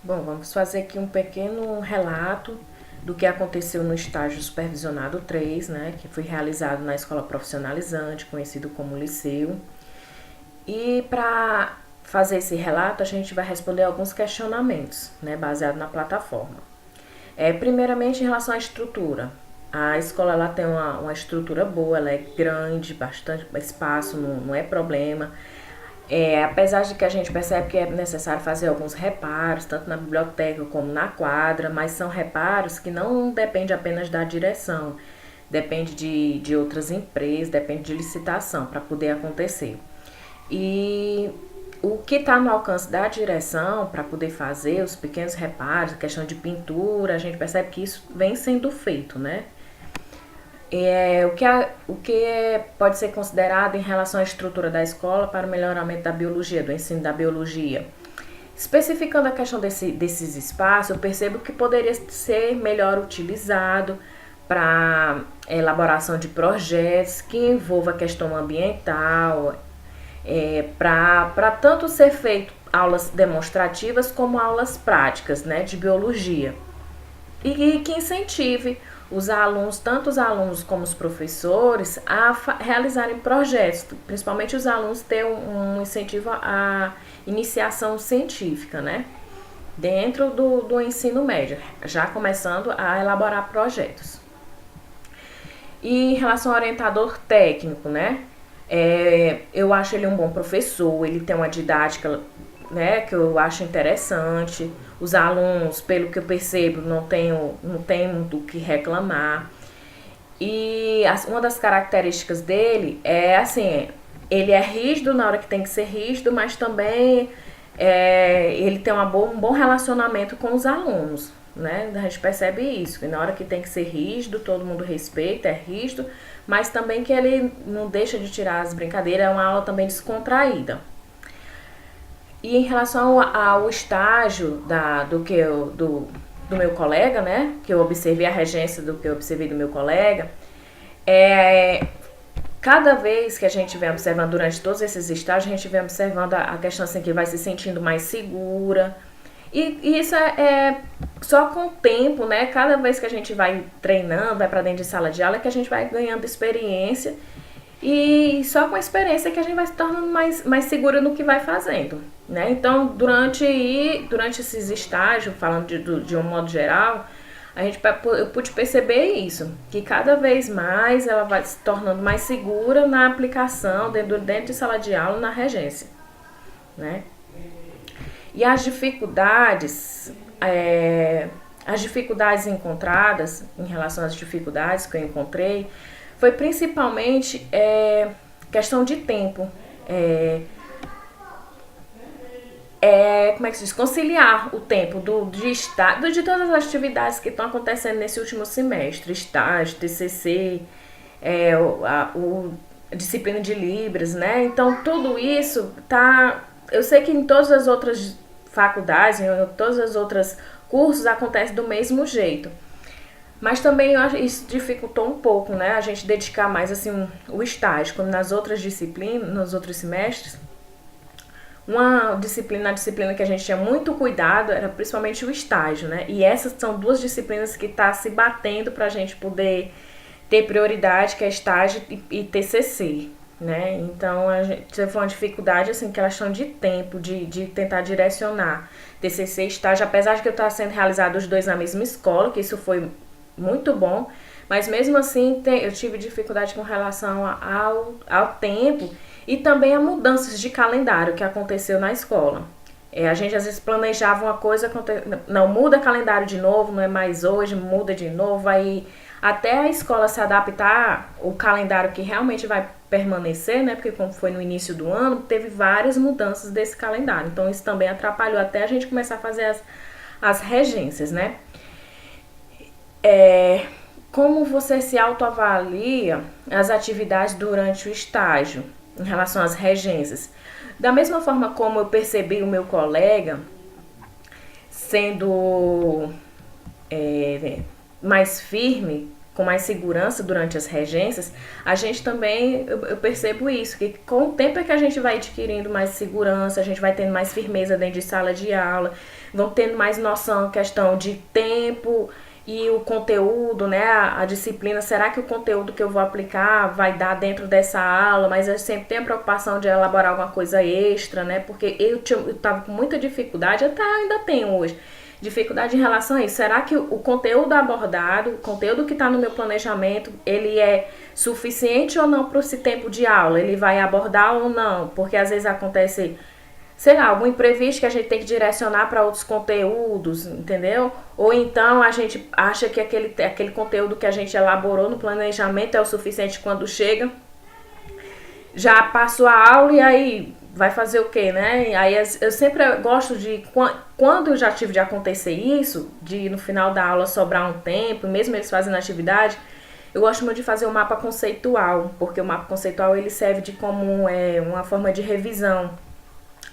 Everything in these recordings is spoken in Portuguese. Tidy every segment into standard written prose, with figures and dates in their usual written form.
Bom, vamos fazer aqui um pequeno relato do que aconteceu no estágio supervisionado 3, né, que foi realizado na Escola Profissionalizante, conhecido como Liceu. E para fazer esse relato, a gente vai responder alguns questionamentos, né, baseado na plataforma. Primeiramente, em relação à estrutura. A escola ela tem uma estrutura boa, ela é grande, bastante espaço, não é problema. Apesar de que a gente percebe que é necessário fazer alguns reparos, tanto na biblioteca como na quadra, mas são reparos que não dependem apenas da direção, depende de outras empresas, depende de licitação para poder acontecer. E o que está no alcance da direção para poder fazer os pequenos reparos, questão de pintura, a gente percebe que isso vem sendo feito, né? Pode ser considerado em relação à estrutura da escola para o melhoramento da biologia, do ensino da biologia. Especificando a questão desses espaços, eu percebo que poderia ser melhor utilizado para elaboração de projetos que envolva a questão ambiental, para tanto ser feito aulas demonstrativas como aulas práticas, né, de biologia, e que incentive os alunos, tanto os alunos como os professores, a realizarem projetos, principalmente os alunos ter um incentivo à iniciação científica, né? Dentro do ensino médio, já começando a elaborar projetos. E em relação ao orientador técnico, né? Eu acho ele um bom professor, ele tem uma didática, né, que eu acho interessante. Os alunos, pelo que eu percebo, não tem muito o que reclamar. E uma das características dele é assim, ele é rígido na hora que tem que ser rígido, mas também ele tem um bom relacionamento com os alunos, né? A gente percebe isso, que na hora que tem que ser rígido, todo mundo respeita, é rígido, mas também que ele não deixa de tirar as brincadeiras, é uma aula também descontraída. E em relação ao estágio do meu colega, né? Que eu observei a regência do que eu observei do meu colega, é, cada vez que a gente vem observando durante todos esses estágios, a gente vem observando a questão assim que vai se sentindo mais segura. E isso é só com o tempo, né? Cada vez que a gente vai treinando, vai para dentro de sala de aula, é que a gente vai ganhando experiência. E só com a experiência que a gente vai se tornando mais segura no que vai fazendo, né? Então, durante esses estágios, falando de um modo geral, eu pude perceber isso, que cada vez mais ela vai se tornando mais segura na aplicação, dentro de sala de aula, na regência, né? E as dificuldades encontradas, em relação às dificuldades que eu encontrei, foi principalmente questão de tempo. Como é que se diz? Conciliar o tempo de todas as atividades que estão acontecendo nesse último semestre, estágio, TCC, a disciplina de Libras, né? Então, tudo isso tá. Eu sei que em todas as outras faculdades, em todas as outras cursos, acontece do mesmo jeito. Mas também isso dificultou um pouco, né? A gente dedicar mais assim o estágio, como nas outras disciplinas, nos outros semestres. A disciplina que a gente tinha muito cuidado era principalmente o estágio, né? E essas são duas disciplinas que tá se batendo para a gente poder ter prioridade, que é estágio e TCC, né? Então a gente teve uma dificuldade assim, questão de tempo, de tentar direcionar TCC e estágio, apesar de que eu estar sendo realizado os dois na mesma escola, que isso foi muito bom, mas mesmo assim eu tive dificuldade com relação ao tempo e também a mudanças de calendário que aconteceu na escola. A gente às vezes planejava uma coisa, não muda calendário de novo, não é mais hoje, muda de novo, aí até a escola se adaptar o calendário que realmente vai permanecer, né? Porque como foi no início do ano, teve várias mudanças desse calendário. Então isso também atrapalhou até a gente começar a fazer as regências, né? Como você se autoavalia as atividades durante o estágio em relação às regências? Da mesma forma como eu percebi o meu colega sendo mais firme com mais segurança durante as regências, a gente também, eu percebo isso, que com o tempo é que a gente vai adquirindo mais segurança, a gente vai tendo mais firmeza dentro de sala de aula, vão tendo mais noção, questão de tempo e o conteúdo, né, a disciplina, será que o conteúdo que eu vou aplicar vai dar dentro dessa aula, mas eu sempre tenho a preocupação de elaborar alguma coisa extra, né, porque eu tava com muita dificuldade, até ainda tenho hoje, dificuldade em relação a isso. Será que o conteúdo abordado, o conteúdo que está no meu planejamento, ele é suficiente ou não para esse tempo de aula? Ele vai abordar ou não? Porque às vezes acontece, sei lá, algum imprevisto que a gente tem que direcionar para outros conteúdos, entendeu? Ou então a gente acha que aquele conteúdo que a gente elaborou no planejamento é o suficiente quando chega, já passou a aula e aí vai fazer o quê, né? Aí eu sempre gosto de, quando eu já tive de acontecer isso, de no final da aula sobrar um tempo, mesmo eles fazendo atividade, eu gosto muito de fazer o mapa conceitual, porque o mapa conceitual ele serve de como uma forma de revisão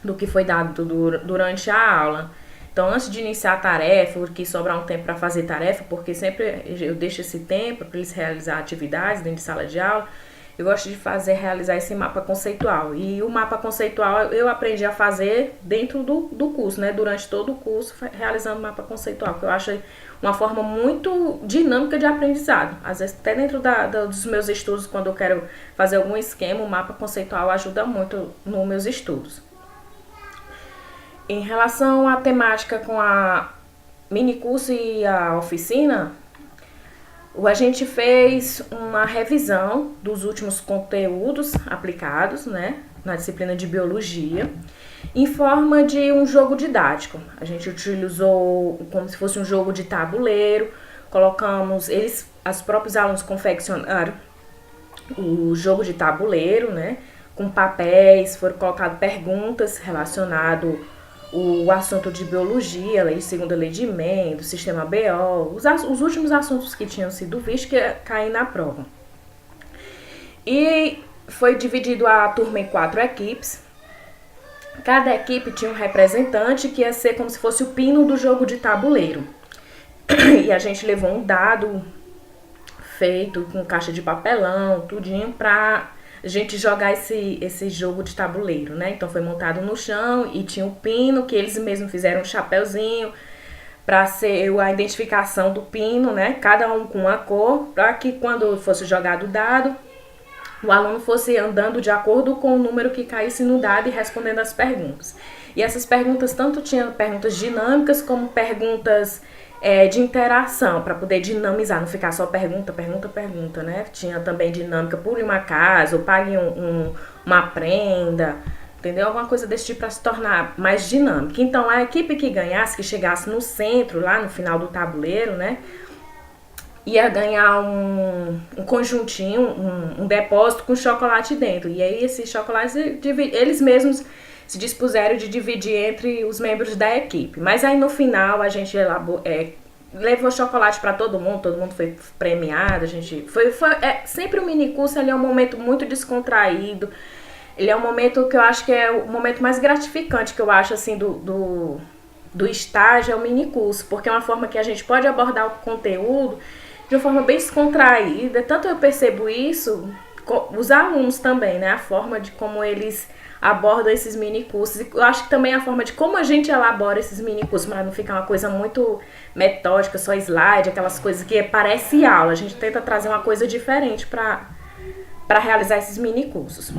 do que foi dado durante a aula. Então, antes de iniciar a tarefa, que sobrar um tempo para fazer tarefa, porque sempre eu deixo esse tempo para eles realizar atividades dentro de sala de aula, eu gosto de realizar esse mapa conceitual. E o mapa conceitual eu aprendi a fazer dentro do curso, né? Durante todo o curso, realizando o mapa conceitual, que eu acho uma forma muito dinâmica de aprendizado. Às vezes, até dentro dos meus estudos, quando eu quero fazer algum esquema, o mapa conceitual ajuda muito nos meus estudos. Em relação à temática com a minicurso e a oficina, a gente fez uma revisão dos últimos conteúdos aplicados, né, na disciplina de biologia, em forma de um jogo didático. A gente utilizou como se fosse um jogo de tabuleiro, colocamos, os próprios alunos confeccionaram o jogo de tabuleiro, né, com papéis, foram colocadas perguntas relacionadas o assunto de biologia, lei segunda lei de Mendes, do sistema BO, os últimos assuntos que tinham sido vistos que caem na prova. E foi dividido a turma em 4 equipes. Cada equipe tinha um representante que ia ser como se fosse o pino do jogo de tabuleiro. E a gente levou um dado feito com caixa de papelão, tudinho, pra a gente jogar esse jogo de tabuleiro, né? Então foi montado no chão e tinha o pino, que eles mesmos fizeram um chapéuzinho para ser a identificação do pino, né? Cada um com uma cor, para que quando fosse jogado o dado, o aluno fosse andando de acordo com o número que caísse no dado e respondendo as perguntas. E essas perguntas tanto tinham perguntas dinâmicas como perguntas de interação, para poder dinamizar, não ficar só pergunta, né? Tinha também dinâmica, pule uma casa, ou pague uma prenda, entendeu? Alguma coisa desse tipo para se tornar mais dinâmica. Então, a equipe que ganhasse, que chegasse no centro, lá no final do tabuleiro, né? Ia ganhar um conjuntinho, um depósito com chocolate dentro. E aí, esses chocolates, eles mesmos se dispuseram de dividir entre os membros da equipe. Mas aí no final a gente levou chocolate para todo mundo foi premiado, a gente sempre o minicurso ele é um momento muito descontraído. Ele é um momento que eu acho que é o momento mais gratificante que eu acho assim do estágio, é o minicurso, porque é uma forma que a gente pode abordar o conteúdo de uma forma bem descontraída. Tanto eu percebo isso, os alunos também, né? A forma de como eles abordam esses minicursos. Eu acho que também a forma de como a gente elabora esses minicursos, para não ficar uma coisa muito metódica, só slide, aquelas coisas que parece aula. A gente tenta trazer uma coisa diferente para realizar esses minicursos.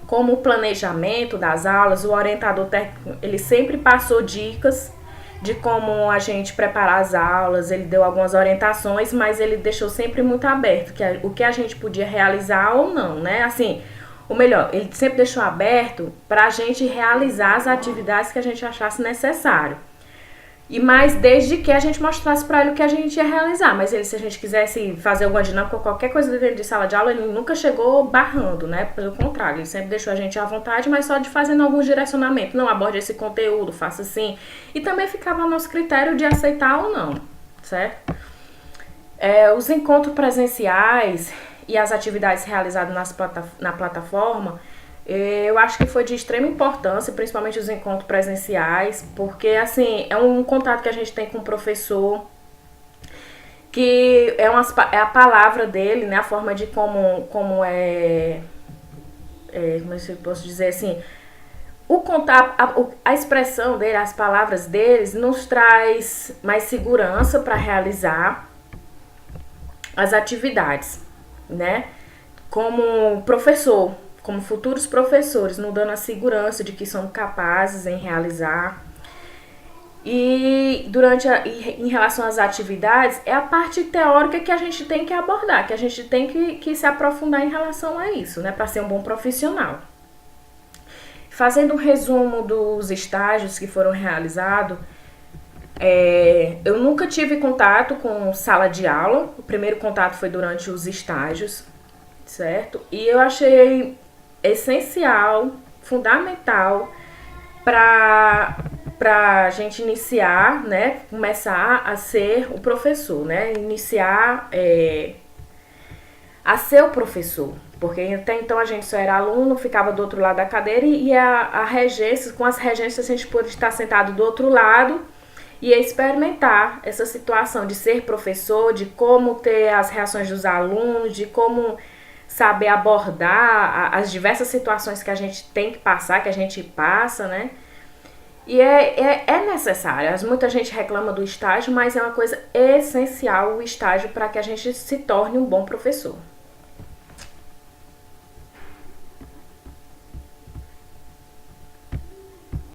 Como o planejamento das aulas, o orientador técnico, ele sempre passou dicas de como a gente preparar as aulas, ele deu algumas orientações, mas ele deixou sempre muito aberto, o que a gente podia realizar ou não, né? Assim, ou melhor, ele sempre deixou aberto para a gente realizar as atividades que a gente achasse necessário. Mas desde que a gente mostrasse para ele o que a gente ia realizar. Mas se a gente quisesse fazer alguma dinâmica ou qualquer coisa dentro de sala de aula, ele nunca chegou barrando, né? Pelo contrário, ele sempre deixou a gente à vontade, mas só de fazendo alguns direcionamentos. Não, aborde esse conteúdo, faça assim. E também ficava ao nosso critério de aceitar ou não, certo? Os encontros presenciais e as atividades realizadas na plataforma, eu acho que foi de extrema importância, principalmente os encontros presenciais, porque assim, é um contato que a gente tem com o professor, que é a palavra dele, né? A forma de como como eu posso dizer assim, a expressão dele, as palavras deles, nos traz mais segurança para realizar as atividades, né? Como professor, como futuros professores, nos dando a segurança de que somos capazes em realizar. E em relação às atividades, é a parte teórica que a gente tem que abordar, que a gente tem que se aprofundar em relação a isso, né? Para ser um bom profissional. Fazendo um resumo dos estágios que foram realizados, eu nunca tive contato com sala de aula. O primeiro contato foi durante os estágios, certo? E eu achei essencial, fundamental para a gente iniciar, né? Começar a ser o professor, né? Iniciar a ser o professor. Porque até então a gente só era aluno, ficava do outro lado da cadeira e a regência, com as regências a gente pôde estar sentado do outro lado e experimentar essa situação de ser professor, de como ter as reações dos alunos, de como saber abordar as diversas situações que a gente tem que passar, que a gente passa, né? E é necessário. Muita gente reclama do estágio, mas é uma coisa essencial o estágio para que a gente se torne um bom professor.